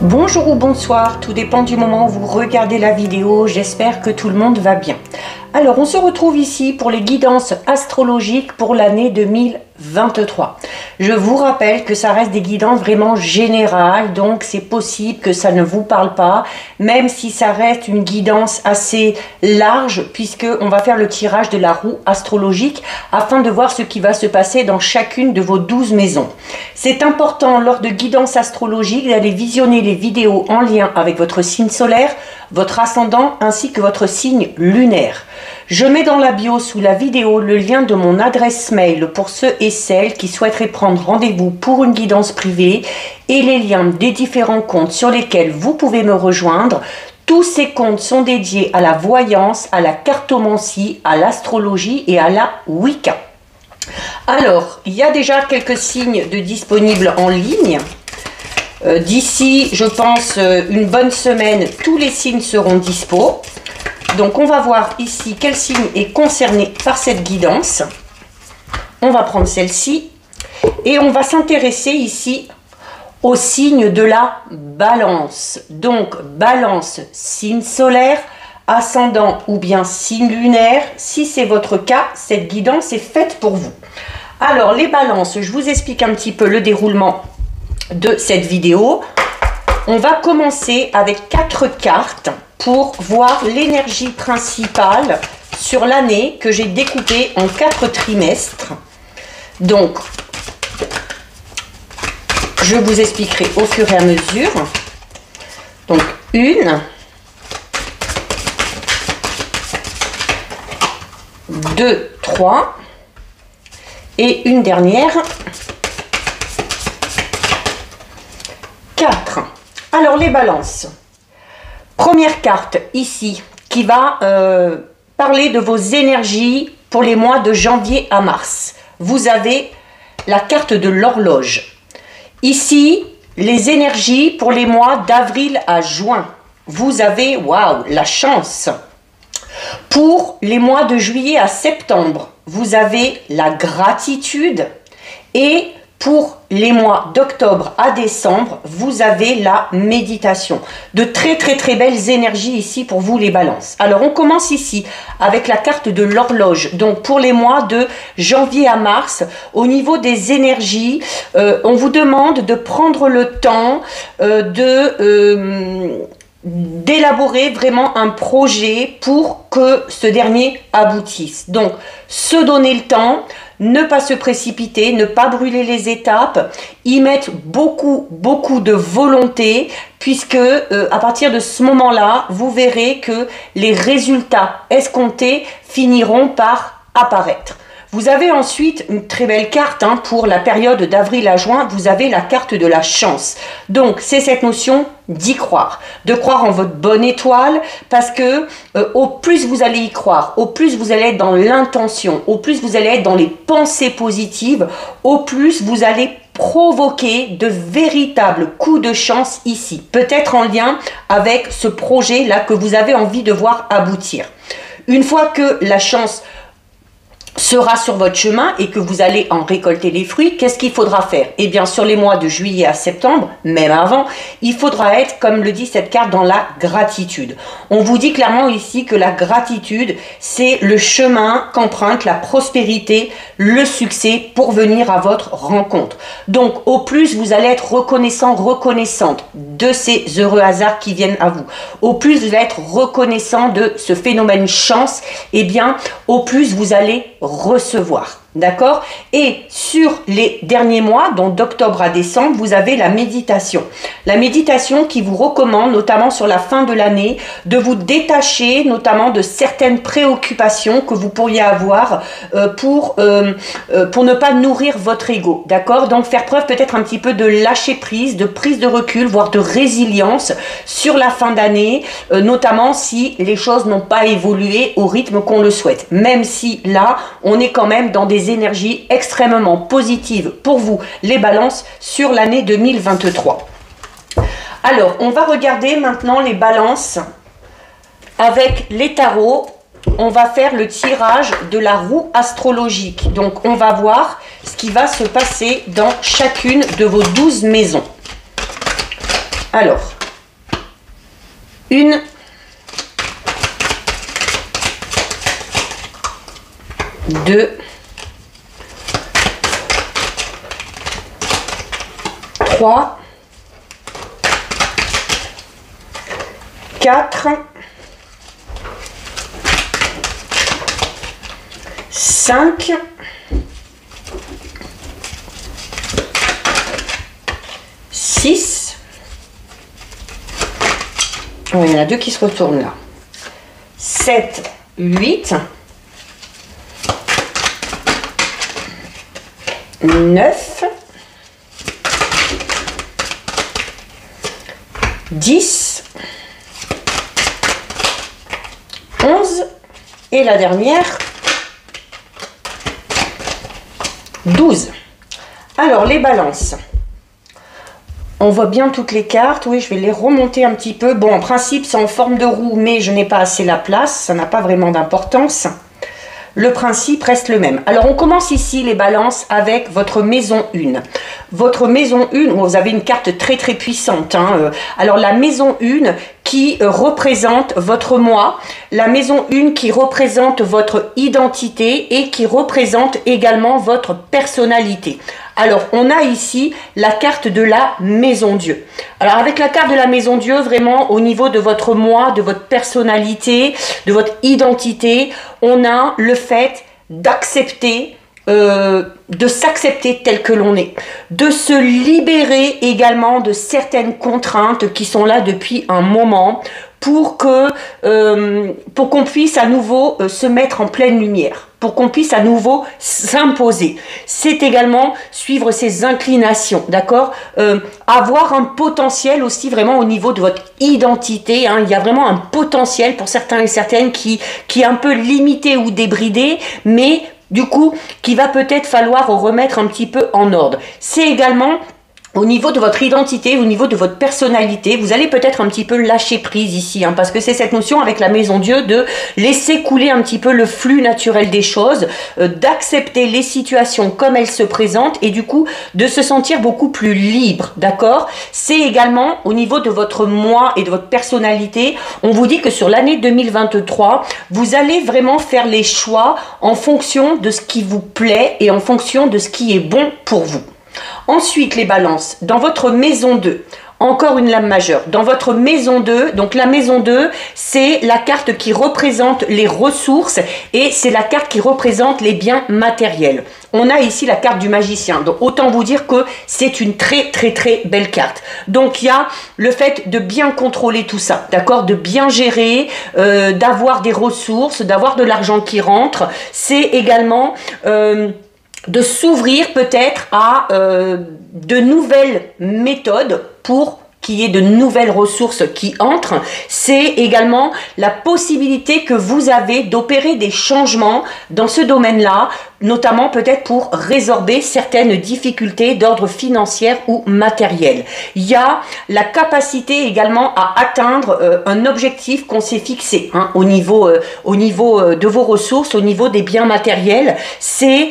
Bonjour ou bonsoir, tout dépend du moment où vous regardez la vidéo, j'espère que tout le monde va bien. Alors on se retrouve ici pour les guidances astrologiques pour l'année 2023. Je vous rappelle que ça reste des guidances vraiment générales, donc c'est possible que ça ne vous parle pas, même si ça reste une guidance assez large, puisque on va faire le tirage de la roue astrologique afin de voir ce qui va se passer dans chacune de vos 12 maisons. C'est important lors de guidances astrologiques d'aller visionner les vidéos en lien avec votre signe solaire, votre ascendant ainsi que votre signe lunaire. Je mets dans la bio sous la vidéo le lien de mon adresse mail pour ceux et celles qui souhaiteraient prendre rendez-vous pour une guidance privée et les liens des différents comptes sur lesquels vous pouvez me rejoindre. Tous ces comptes sont dédiés à la voyance, à la cartomancie, à l'astrologie et à la Wicca. Alors, il y a déjà quelques signes de disponibles en ligne. D'ici, je pense, une bonne semaine, tous les signes seront dispo. Donc, on va voir ici quel signe est concerné par cette guidance. On va prendre celle-ci et on va s'intéresser ici au signe de la balance. Donc, balance, signe solaire, ascendant ou bien signe lunaire. Si c'est votre cas, cette guidance est faite pour vous. Alors, les balances, je vous explique un petit peu le déroulement de cette vidéo. On va commencer avec 4 cartes pour voir l'énergie principale sur l'année que j'ai découpée en 4 trimestres. Donc, je vous expliquerai au fur et à mesure. Donc, 1, 2, 3 et une dernière, 4. Alors, les balances. Première carte ici qui va parler de vos énergies pour les mois de janvier à mars. Vous avez la carte de l'horloge. Ici, les énergies pour les mois d'avril à juin. Vous avez, waouh, la chance. Pour les mois de juillet à septembre, vous avez la gratitude. Et pour les mois d'octobre à décembre, vous avez la méditation. De très belles énergies ici pour vous les balances. Alors on commence ici avec la carte de l'horloge. Donc pour les mois de janvier à mars, au niveau des énergies, on vous demande de prendre le temps d'élaborer vraiment un projet pour que ce dernier aboutisse. Donc, se donner le temps, ne pas se précipiter, ne pas brûler les étapes, y mettre beaucoup de volonté, puisque à partir de ce moment-là, vous verrez que les résultats escomptés finiront par apparaître. Vous avez ensuite une très belle carte pour la période d'avril à juin, vous avez la carte de la chance. Donc, c'est cette notion d'y croire, de croire en votre bonne étoile, parce que au plus vous allez y croire, au plus vous allez être dans l'intention, au plus vous allez être dans les pensées positives, au plus vous allez provoquer de véritables coups de chance ici, peut-être en lien avec ce projet-là que vous avez envie de voir aboutir. Une fois que la chance sera sur votre chemin et que vous allez en récolter les fruits, qu'est-ce qu'il faudra faire? Eh bien, sur les mois de juillet à septembre, même avant, il faudra être, comme le dit cette carte, dans la gratitude. On vous dit clairement ici que la gratitude, c'est le chemin qu'emprunte la prospérité, le succès pour venir à votre rencontre. Donc, au plus vous allez être reconnaissant, reconnaissante de ces heureux hasards qui viennent à vous, au plus vous allez être reconnaissant de ce phénomène chance, eh bien, au plus vous allez recevoir. D'accord? Et sur les derniers mois, donc d'octobre à décembre, vous avez la méditation. La méditation qui vous recommande, notamment sur la fin de l'année, de vous détacher notamment de certaines préoccupations que vous pourriez avoir pour ne pas nourrir votre ego. D'accord? Donc faire preuve peut-être un petit peu de lâcher prise, de prise de recul, voire de résilience sur la fin d'année, notamment si les choses n'ont pas évolué au rythme qu'on le souhaite. Même si là, on est quand même dans des énergies extrêmement positives pour vous, les balances, sur l'année 2023. Alors, on va regarder maintenant les balances avec les tarots. On va faire le tirage de la roue astrologique. Donc, on va voir ce qui va se passer dans chacune de vos 12 maisons. Alors, 1, 2, 3, 4, 5, 6, il y en a deux qui se retournent là, 7, 8, 9, 10, 11 et la dernière 12. Alors les balances, on voit bien toutes les cartes. Oui, je vais les remonter un petit peu. Bon, en principe c'est en forme de roue, mais je n'ai pas assez la place, ça n'a pas vraiment d'importance. Le principe reste le même. Alors on commence ici les balances avec votre maison 1. Votre maison 1, vous avez une carte très très puissante, hein. Alors la maison 1 qui représente votre moi, la maison 1 qui représente votre identité et qui représente également votre personnalité. Alors, on a ici la carte de la maison Dieu. Alors, avec la carte de la maison Dieu, vraiment, au niveau de votre moi, de votre personnalité, de votre identité, on a le fait d'accepter, de s'accepter tel que l'on est, de se libérer également de certaines contraintes qui sont là depuis un moment pour qu'on puisse à nouveau se mettre en pleine lumière, pour qu'on puisse à nouveau s'imposer. C'est également suivre ses inclinations, d'accord, avoir un potentiel aussi vraiment au niveau de votre identité, hein. Il y a vraiment un potentiel pour certains et certaines qui est un peu limité ou débridé, mais du coup, qui va peut-être falloir remettre un petit peu en ordre. C'est également au niveau de votre identité, au niveau de votre personnalité, vous allez peut-être un petit peu lâcher prise ici, hein, parce que c'est cette notion avec la maison Dieu de laisser couler un petit peu le flux naturel des choses, d'accepter les situations comme elles se présentent et du coup de se sentir beaucoup plus libre, d'accord? C'est également au niveau de votre moi et de votre personnalité, on vous dit que sur l'année 2023, vous allez vraiment faire les choix en fonction de ce qui vous plaît et en fonction de ce qui est bon pour vous. Ensuite, les balances, dans votre maison 2, encore une lame majeure, dans votre maison 2, donc la maison 2, c'est la carte qui représente les ressources et c'est la carte qui représente les biens matériels. On a ici la carte du magicien, donc autant vous dire que c'est une très très très belle carte. Donc il y a le fait de bien contrôler tout ça, d'accord, de bien gérer, d'avoir des ressources, d'avoir de l'argent qui rentre, c'est également de s'ouvrir peut-être à de nouvelles méthodes pour qu'il y ait de nouvelles ressources qui entrent. C'est également la possibilité que vous avez d'opérer des changements dans ce domaine-là, notamment peut-être pour résorber certaines difficultés d'ordre financier ou matériel. Il y a la capacité également à atteindre un objectif qu'on s'est fixé, hein, au niveau de vos ressources, au niveau des biens matériels. C'est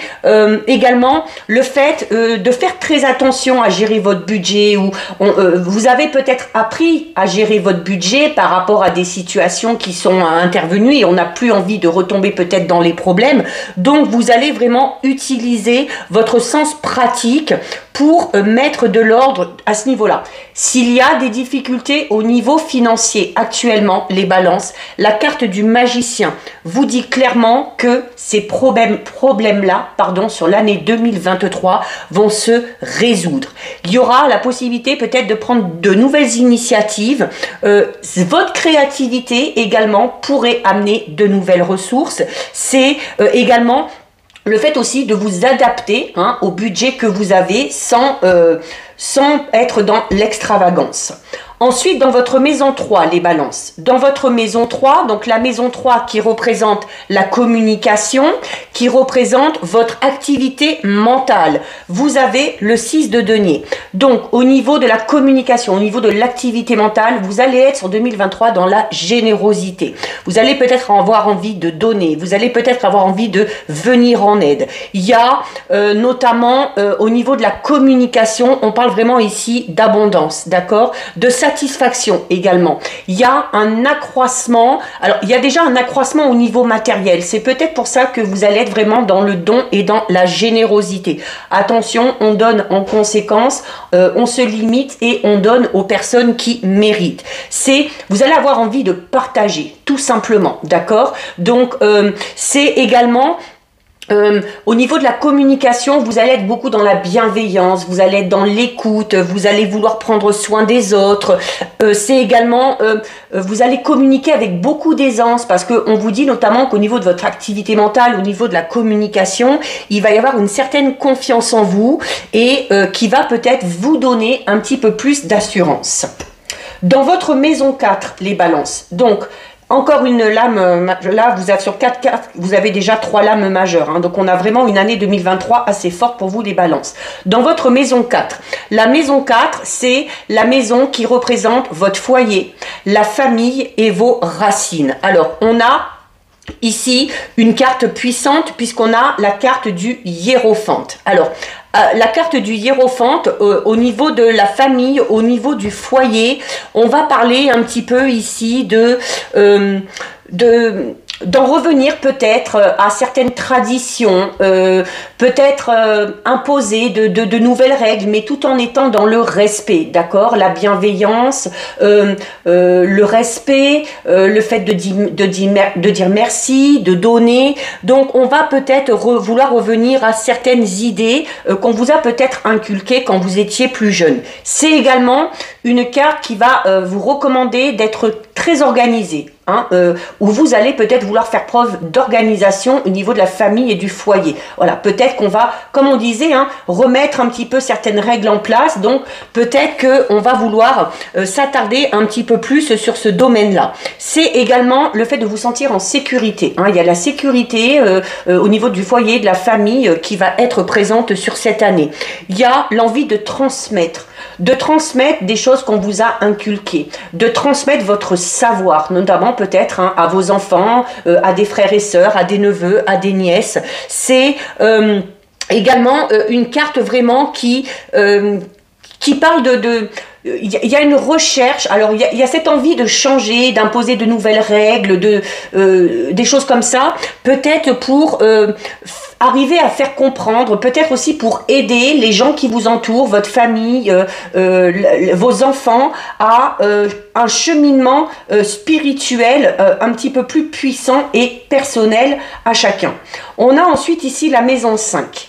également le fait de faire très attention à gérer votre budget, ou vous avez peut-être appris à gérer votre budget par rapport à des situations qui sont intervenues et on n'a plus envie de retomber peut-être dans les problèmes. Donc vous allez vraiment utiliser votre sens pratique pour mettre de l'ordre à ce niveau-là. S'il y a des difficultés au niveau financier actuellement, les balances, la carte du magicien vous dit clairement que ces problèmes-là, sur l'année 2023 vont se résoudre. Il y aura la possibilité peut-être de prendre de nouvelles initiatives. Votre créativité également pourrait amener de nouvelles ressources. C'est également le fait aussi de vous adapter, hein, au budget que vous avez sans être dans l'extravagance. Ensuite, dans votre maison 3, les balances. Dans votre maison 3, donc la maison 3 qui représente la communication, qui représente votre activité mentale. Vous avez le 6 de denier. Donc, au niveau de la communication, au niveau de l'activité mentale, vous allez être sur 2023 dans la générosité. Vous allez peut-être avoir envie de donner. Vous allez peut-être avoir envie de venir en aide. Il y a notamment au niveau de la communication, on parle vraiment ici d'abondance, d'accord? De satisfaction également. Il y a un accroissement. Alors, il y a déjà un accroissement au niveau matériel. C'est peut-être pour ça que vous allez être vraiment dans le don et dans la générosité. Attention, on donne en conséquence, on se limite et on donne aux personnes qui méritent. Vous allez avoir envie de partager, tout simplement, d'accord? Donc, c'est également... au niveau de la communication, vous allez être beaucoup dans la bienveillance, vous allez être dans l'écoute, vous allez vouloir prendre soin des autres. C'est également, vous allez communiquer avec beaucoup d'aisance parce qu'on vous dit notamment qu'au niveau de votre activité mentale, au niveau de la communication, il va y avoir une certaine confiance en vous et qui va peut-être vous donner un petit peu plus d'assurance. Dans votre maison 4, les balances, donc encore une lame, là vous êtes sur 4 cartes, vous avez déjà 3 lames majeures, hein, donc on a vraiment une année 2023 assez forte pour vous les balances. Dans votre maison 4, la maison 4 c'est la maison qui représente votre foyer, la famille et vos racines. Alors on a ici une carte puissante puisqu'on a la carte du hiérophante. Alors la carte du hiérophante, au niveau de la famille, au niveau du foyer, on va parler un petit peu ici d'en revenir peut-être à certaines traditions, peut-être imposer de nouvelles règles, mais tout en étant dans le respect, d'accord? La bienveillance, le respect, le fait de dire merci, de donner. Donc on va peut-être vouloir revenir à certaines idées qu'on vous a peut-être inculquées quand vous étiez plus jeune. C'est également une carte qui va vous recommander d'être très organisé, hein, où vous allez peut-être vouloir faire preuve d'organisation au niveau de la famille et du foyer. Voilà, peut-être qu'on va, comme on disait, hein, remettre un petit peu certaines règles en place. Donc peut-être qu'on va vouloir s'attarder un petit peu plus sur ce domaine-là. C'est également le fait de vous sentir en sécurité, hein. Il y a la sécurité au niveau du foyer, de la famille qui va être présente sur cette année. Il y a l'envie de transmettre des choses qu'on vous a inculquées, de transmettre votre savoir, notamment peut-être, hein, à vos enfants, à des frères et sœurs, à des neveux, à des nièces. C'est également une carte vraiment qui parle il y a une recherche, alors il y a cette envie de changer, d'imposer de nouvelles règles, des choses comme ça, peut-être pour arriver à faire comprendre, peut-être aussi pour aider les gens qui vous entourent, votre famille, vos enfants, à un cheminement spirituel un petit peu plus puissant et personnel à chacun. On a ensuite ici la maison 5.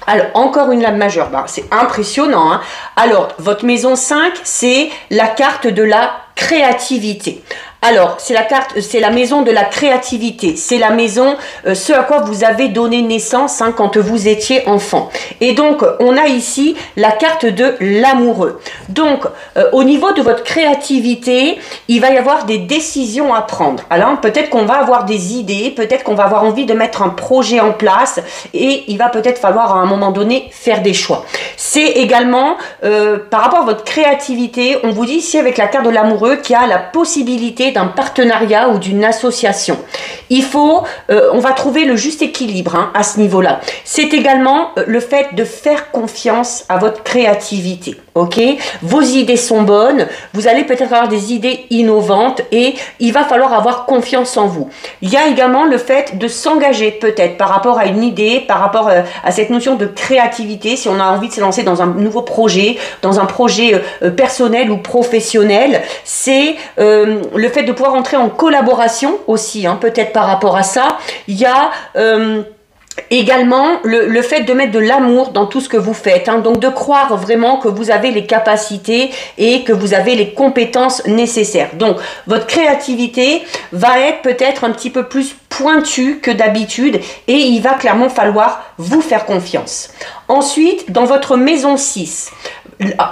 Alors, encore une lame majeure, c'est impressionnant, hein. Alors, votre maison 5, c'est la carte de la créativité. Alors, c'est la maison de la créativité, c'est la maison, ce à quoi vous avez donné naissance, hein, quand vous étiez enfant. Et donc, on a ici la carte de l'amoureux. Donc, au niveau de votre créativité, il va y avoir des décisions à prendre. Alors, peut-être qu'on va avoir des idées, peut-être qu'on va avoir envie de mettre un projet en place et il va peut-être falloir à un moment donné faire des choix. C'est également, par rapport à votre créativité, on vous dit ici avec la carte de l'amoureux qu'il y a la possibilité d'un partenariat ou d'une association. Il faut, on va trouver le juste équilibre, hein, à ce niveau-là. C'est également le fait de faire confiance à votre créativité. Ok, vos idées sont bonnes, vous allez peut-être avoir des idées innovantes et il va falloir avoir confiance en vous. Il y a également le fait de s'engager peut-être par rapport à une idée, par rapport à cette notion de créativité, si on a envie de se lancer dans un nouveau projet, dans un projet personnel ou professionnel. C'est le fait de pouvoir entrer en collaboration aussi, hein, peut-être par rapport à ça. Il y a également le fait de mettre de l'amour dans tout ce que vous faites, hein, donc de croire vraiment que vous avez les capacités et que vous avez les compétences nécessaires. Donc votre créativité va être peut-être un petit peu plus pointue que d'habitude et il va clairement falloir vous faire confiance. Ensuite, dans votre maison 6,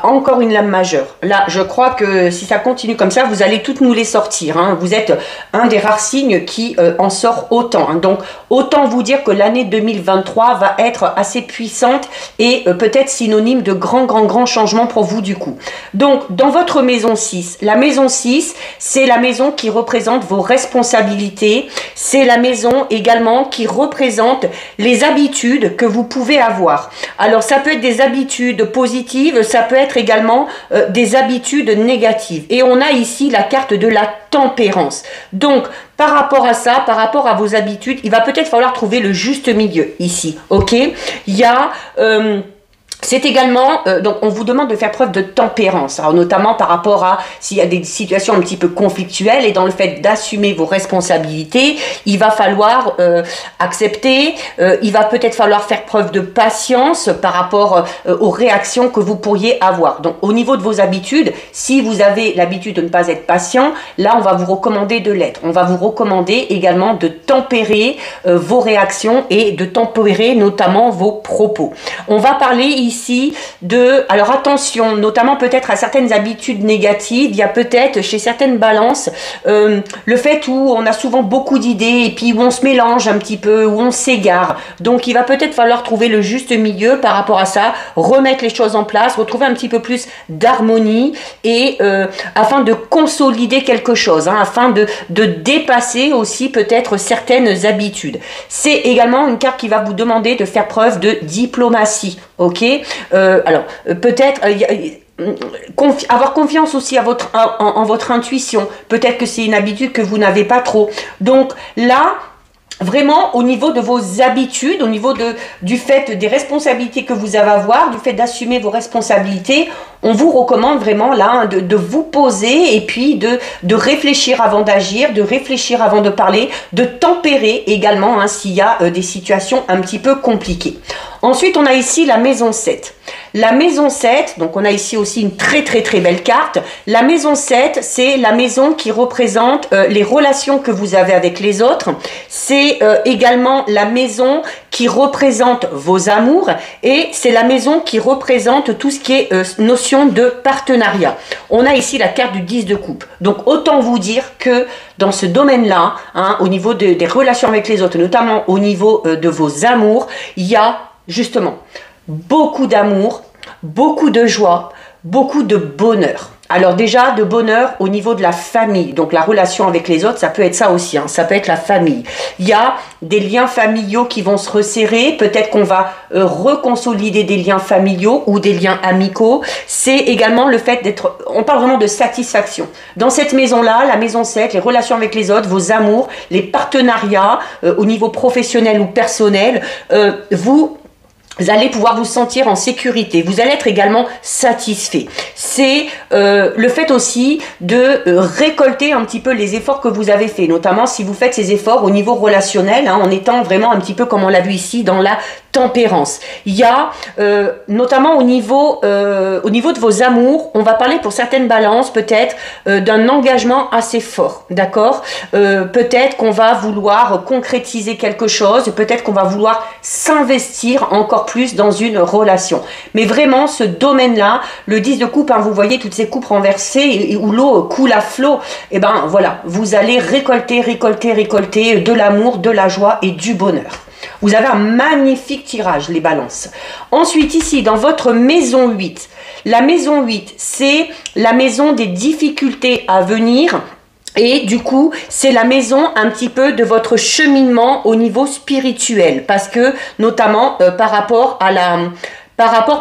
encore une lame majeure. Là, je crois que si ça continue comme ça, vous allez toutes nous les sortir, hein. Vous êtes un des rares signes qui en sort autant, hein. Donc, autant vous dire que l'année 2023 va être assez puissante et peut-être synonyme de grands changements pour vous du coup. Donc, dans votre maison 6, la maison 6, c'est la maison qui représente vos responsabilités, c'est la maison également qui représente les habitudes que vous pouvez avoir. Alors ça peut être des habitudes positives, ça peut être également des habitudes négatives. Et on a ici la carte de la tempérance. Donc par rapport à ça, par rapport à vos habitudes, il va peut-être falloir trouver le juste milieu ici, ok? Il y a... c'est également, donc on vous demande de faire preuve de tempérance, alors notamment par rapport à s'il y a des situations un petit peu conflictuelles et dans le fait d'assumer vos responsabilités, il va falloir accepter, il va peut-être falloir faire preuve de patience par rapport aux réactions que vous pourriez avoir. Donc au niveau de vos habitudes, si vous avez l'habitude de ne pas être patient, là on va vous recommander de l'être. On va vous recommander également de tempérer vos réactions et de tempérer notamment vos propos. On va parler ici de, alors attention, notamment peut-être à certaines habitudes négatives, il y a peut-être chez certaines balances le fait où on a souvent beaucoup d'idées et puis où on se mélange un petit peu, où on s'égare. Donc il va peut-être falloir trouver le juste milieu par rapport à ça, remettre les choses en place, retrouver un petit peu plus d'harmonie et afin de consolider quelque chose, hein, afin de dépasser aussi peut-être certaines habitudes. C'est également une carte qui va vous demander de faire preuve de diplomatie, ok? Alors, peut-être avoir confiance aussi en votre intuition. Peut-être que c'est une habitude que vous n'avez pas trop. Donc là, vraiment au niveau de vos habitudes, au niveau du fait des responsabilités que vous avez à avoir, du fait d'assumer vos responsabilités, on vous recommande vraiment là de vous poser et puis de réfléchir avant d'agir, de réfléchir avant de parler, de tempérer également hein, s'il y a des situations un petit peu compliquées. Ensuite, on a ici la maison 7. La maison 7, donc on a ici aussi une très belle carte. La maison 7, c'est la maison qui représente les relations que vous avez avec les autres. C'est également la maison qui représente vos amours et c'est la maison qui représente tout ce qui est notion de partenariat. On a ici la carte du 10 de coupe. Donc autant vous dire que dans ce domaine-là, hein, au niveau des relations avec les autres, notamment au niveau de vos amours, il y a justement beaucoup d'amour, beaucoup de joie, beaucoup de bonheur. Alors déjà, de bonheur au niveau de la famille. Donc la relation avec les autres, ça peut être ça aussi, hein, ça peut être la famille. Il y a des liens familiaux qui vont se resserrer. Peut-être qu'on va reconsolider des liens familiaux ou des liens amicaux. C'est également le fait d'être... On parle vraiment de satisfaction. Dans cette maison-là, la maison 7, les relations avec les autres, vos amours, les partenariats au niveau professionnel ou personnel, vous allez pouvoir vous sentir en sécurité, vous allez être également satisfait. C'est le fait aussi de récolter un petit peu les efforts que vous avez faits, notamment si vous faites ces efforts au niveau relationnel, hein, en étant vraiment un petit peu comme on l'a vu ici dans la tempérance. Il y a notamment au niveau de vos amours, on va parler pour certaines balances peut-être d'un engagement assez fort, d'accord? Peut-être qu'on va vouloir concrétiser quelque chose, peut-être qu'on va vouloir s'investir encore plus dans une relation. Mais vraiment, ce domaine-là, le 10 de coupe, hein, vous voyez toutes ces coupes renversées où l'eau coule à flot, et ben voilà, vous allez récolter de l'amour, de la joie et du bonheur. Vous avez un magnifique tirage, les balances. Ensuite, ici, dans votre maison 8, la maison 8, c'est la maison des difficultés à venir. Et du coup, c'est la maison un petit peu de votre cheminement au niveau spirituel. Parce que, notamment, par rapport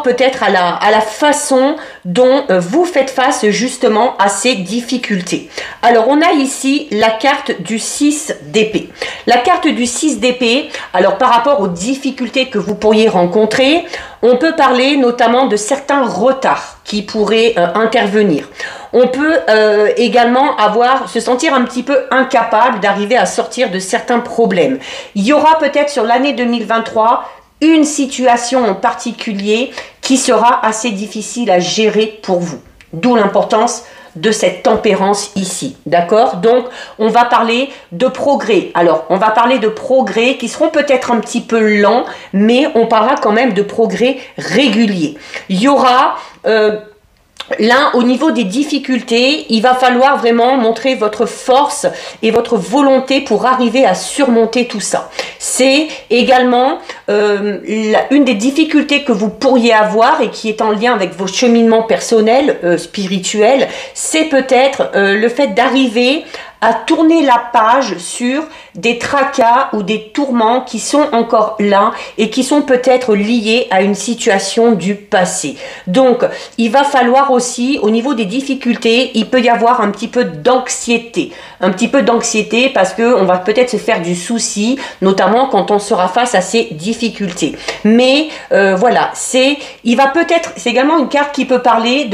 peut-être à la façon dont vous faites face justement à ces difficultés. Alors, on a ici la carte du 6 d'épée. La carte du 6 d'épée, alors par rapport aux difficultés que vous pourriez rencontrer, on peut parler notamment de certains retards qui pourraient intervenir. On peut également se sentir un petit peu incapable d'arriver à sortir de certains problèmes. Il y aura peut-être sur l'année 2023 une situation en particulier qui sera assez difficile à gérer pour vous. D'où l'importance de cette tempérance ici, d'accord? Donc, on va parler de progrès. Alors, on va parler de progrès qui seront peut-être un petit peu lents, mais on parlera quand même de progrès réguliers. Il y aura... Là, au niveau des difficultés, il va falloir vraiment montrer votre force et votre volonté pour arriver à surmonter tout ça. C'est également une des difficultés que vous pourriez avoir et qui est en lien avec vos cheminements personnels, spirituels, c'est peut-être le fait d'arriver à tourner la page sur des tracas ou des tourments qui sont encore là et qui sont peut-être liés à une situation du passé. Donc, il va falloir aussi, au niveau des difficultés, il peut y avoir un petit peu d'anxiété. Un petit peu d'anxiété parce qu'on va peut-être se faire du souci, notamment quand on sera face à ces difficultés. Mais voilà, c'est également une carte qui peut parler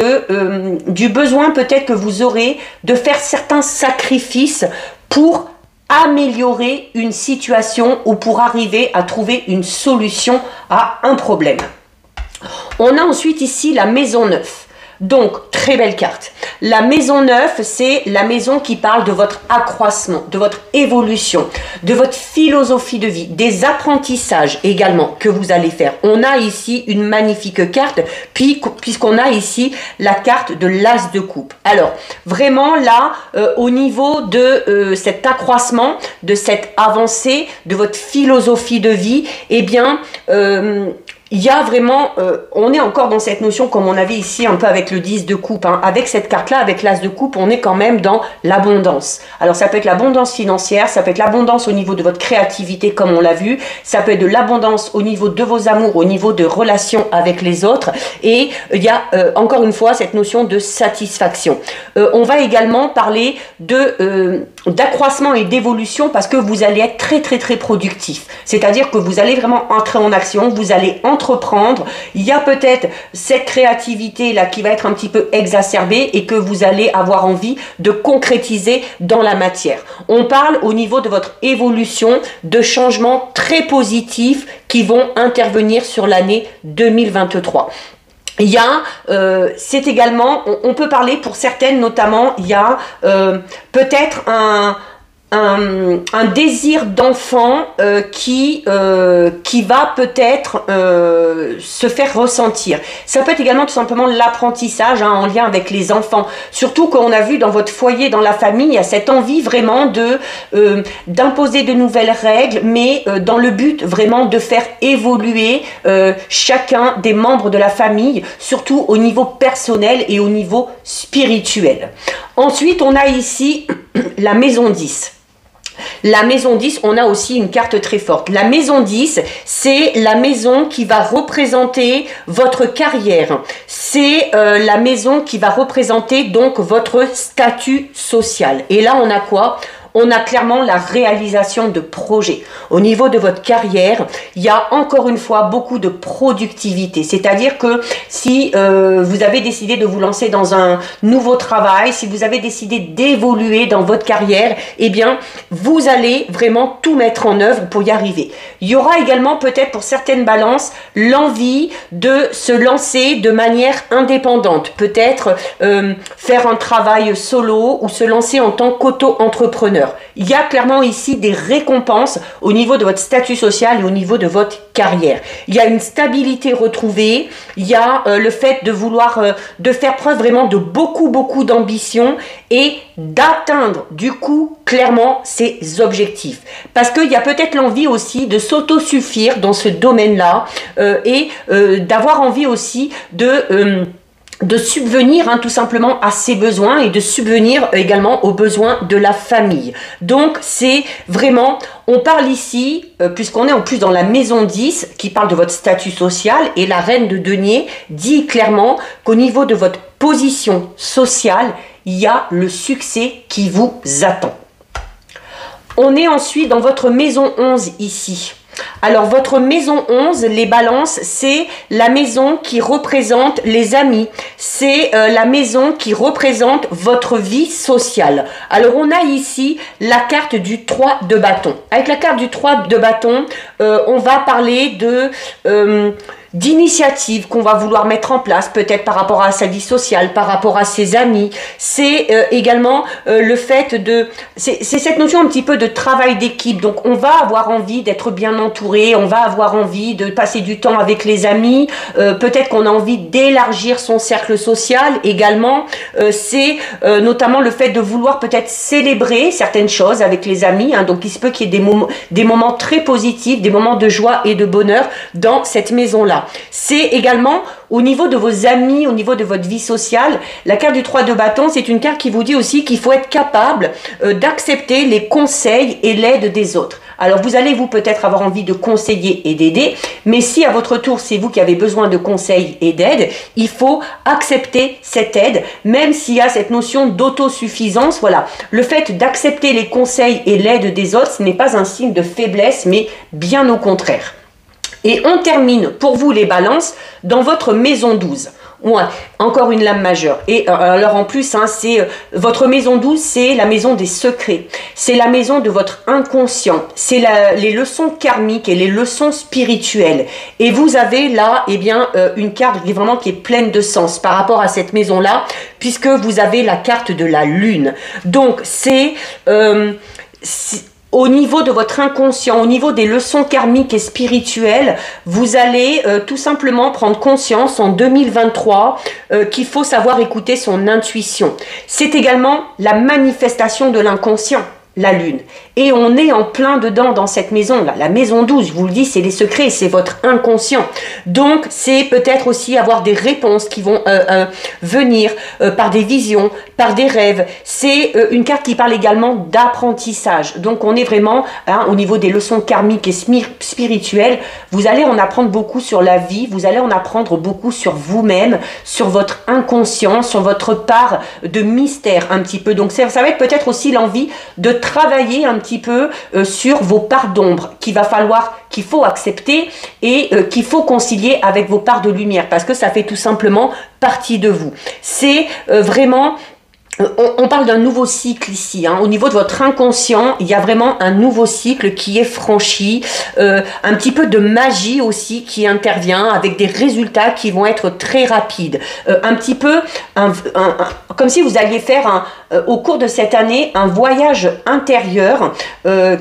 du besoin peut-être que vous aurez de faire certains sacrifices pour améliorer une situation ou pour arriver à trouver une solution à un problème. On a ensuite ici la maison 9. Donc, très belle carte. La maison 9, c'est la maison qui parle de votre accroissement, de votre évolution, de votre philosophie de vie, des apprentissages également que vous allez faire. On a ici une magnifique carte, puisqu'on a ici la carte de l'as de coupe. Alors, vraiment là, au niveau de cet accroissement, de cette avancée, de votre philosophie de vie, eh bien, il y a vraiment, on est encore dans cette notion comme on avait ici un peu avec le 10 de coupe. Hein. Avec cette carte-là, avec l'as de coupe, on est quand même dans l'abondance. Alors ça peut être l'abondance financière, ça peut être l'abondance au niveau de votre créativité comme on l'a vu, ça peut être de l'abondance au niveau de vos amours, au niveau de relations avec les autres. Et il y a encore une fois cette notion de satisfaction. On va également parler d'accroissement et d'évolution parce que vous allez être très très très productif. C'est-à-dire que vous allez vraiment entrer en action, vous allez entreprendre. Il y a peut-être cette créativité là qui va être un petit peu exacerbée et que vous allez avoir envie de concrétiser dans la matière. On parle au niveau de votre évolution de changements très positifs qui vont intervenir sur l'année 2023. Il y a, c'est également, on peut parler pour certaines notamment, il y a peut-être un désir d'enfant qui va peut-être se faire ressentir. Ça peut être également tout simplement l'apprentissage en lien avec les enfants. Surtout qu'on a vu dans votre foyer, dans la famille, il y a cette envie vraiment d'imposer de nouvelles règles, mais dans le but vraiment de faire évoluer chacun des membres de la famille, surtout au niveau personnel et au niveau spirituel. Ensuite, on a ici la maison 10. La maison 10, on a aussi une carte très forte. La maison 10, c'est la maison qui va représenter votre carrière. C'est la maison qui va représenter donc votre statut social. Et là, on a quoi ? On a clairement la réalisation de projets. Au niveau de votre carrière, il y a encore une fois beaucoup de productivité. C'est-à-dire que si vous avez décidé de vous lancer dans un nouveau travail, si vous avez décidé d'évoluer dans votre carrière, eh bien, vous allez vraiment tout mettre en œuvre pour y arriver. Il y aura également peut-être pour certaines balances l'envie de se lancer de manière indépendante. Peut-être faire un travail solo ou se lancer en tant qu'auto-entrepreneur. Il y a clairement ici des récompenses au niveau de votre statut social et au niveau de votre carrière. Il y a une stabilité retrouvée, il y a le fait de vouloir, de faire preuve vraiment de beaucoup d'ambition et d'atteindre du coup clairement ses objectifs. Parce qu'il y a peut-être l'envie aussi de s'autosuffire dans ce domaine-là et d'avoir envie aussi de subvenir tout simplement à ses besoins et de subvenir également aux besoins de la famille. Donc c'est vraiment, on parle ici, puisqu'on est en plus dans la maison 10 qui parle de votre statut social, et la reine de denier dit clairement qu'au niveau de votre position sociale, il y a le succès qui vous attend. On est ensuite dans votre maison 11 ici. Alors votre maison 11, les balances, c'est la maison qui représente les amis, c'est la maison qui représente votre vie sociale. Alors on a ici la carte du 3 de bâton. Avec la carte du 3 de bâton, on va parler d'initiatives qu'on va vouloir mettre en place, peut-être par rapport à sa vie sociale, par rapport à ses amis. C'est également le fait de... C'est cette notion un petit peu de travail d'équipe. Donc on va avoir envie d'être bien entouré, on va avoir envie de passer du temps avec les amis, peut-être qu'on a envie d'élargir son cercle social également. C'est notamment le fait de vouloir peut-être célébrer certaines choses avec les amis. Donc il se peut qu'il y ait des moments très positifs, des moments de joie et de bonheur dans cette maison-là. Voilà. C'est également au niveau de vos amis, au niveau de votre vie sociale. La carte du 3 de bâton, c'est une carte qui vous dit aussi qu'il faut être capable d'accepter les conseils et l'aide des autres. Alors vous allez vous peut-être avoir envie de conseiller et d'aider, mais si à votre tour c'est vous qui avez besoin de conseils et d'aide, il faut accepter cette aide, même s'il y a cette notion d'autosuffisance. Voilà, le fait d'accepter les conseils et l'aide des autres, ce n'est pas un signe de faiblesse, mais bien au contraire. Et on termine pour vous les balances dans votre maison 12. Ouais, encore une lame majeure. Et alors en plus, hein, c'est votre maison 12, c'est la maison des secrets. C'est la maison de votre inconscient. C'est les leçons karmiques et les leçons spirituelles. Et vous avez là, eh bien, une carte vraiment qui est pleine de sens par rapport à cette maison-là, puisque vous avez la carte de la lune. Donc c'est au niveau de votre inconscient, au niveau des leçons karmiques et spirituelles, vous allez tout simplement prendre conscience en 2023 qu'il faut savoir écouter son intuition. C'est également la manifestation de l'inconscient, la lune. Et on est en plein dedans dans cette maison-là. La maison 12, je vous le dis, c'est les secrets, c'est votre inconscient. Donc, c'est peut-être aussi avoir des réponses qui vont venir par des visions, par des rêves. C'est une carte qui parle également d'apprentissage. Donc, on est vraiment au niveau des leçons karmiques et spirituelles. Vous allez en apprendre beaucoup sur la vie. Vous allez en apprendre beaucoup sur vous-même, sur votre inconscient, sur votre part de mystère un petit peu. Donc, ça va être peut-être aussi l'envie de travailler un petit peu sur vos parts d'ombre qu'il faut accepter et qu'il faut concilier avec vos parts de lumière parce que ça fait tout simplement partie de vous. C'est vraiment... On parle d'un nouveau cycle ici, hein. Au niveau de votre inconscient, il y a vraiment un nouveau cycle qui est franchi, un petit peu de magie aussi qui intervient avec des résultats qui vont être très rapides. Un petit peu, comme si vous alliez faire au cours de cette année un voyage intérieur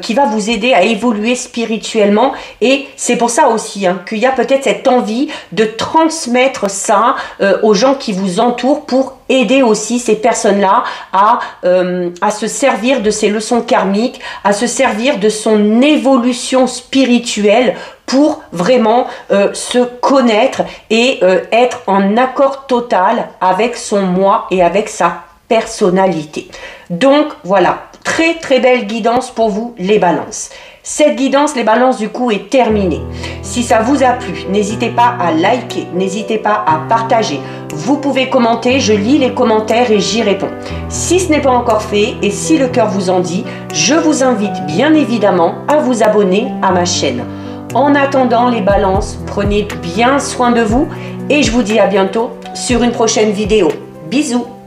qui va vous aider à évoluer spirituellement et c'est pour ça aussi hein, qu'il y a peut-être cette envie de transmettre ça aux gens qui vous entourent pour aider aussi ces personnes-là à se servir de ces leçons karmiques, à se servir de son évolution spirituelle pour vraiment se connaître et être en accord total avec son moi et avec sa personnalité. Donc voilà, très très belle guidance pour vous les balances. Cette guidance, les balances du coup est terminée. Si ça vous a plu, n'hésitez pas à liker, n'hésitez pas à partager. Vous pouvez commenter, je lis les commentaires et j'y réponds. Si ce n'est pas encore fait et si le cœur vous en dit, je vous invite bien évidemment à vous abonner à ma chaîne. En attendant les balances, prenez bien soin de vous et je vous dis à bientôt sur une prochaine vidéo. Bisous!